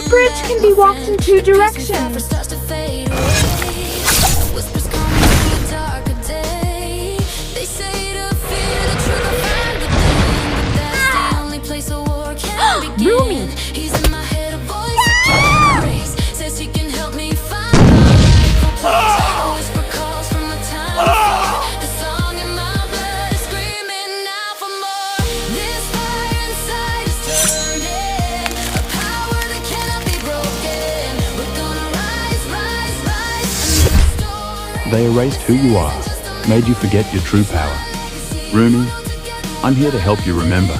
The bridge can be walked in two directions. Rumi! They erased who you are, made you forget your true power. Rumi, I'm here to help you remember.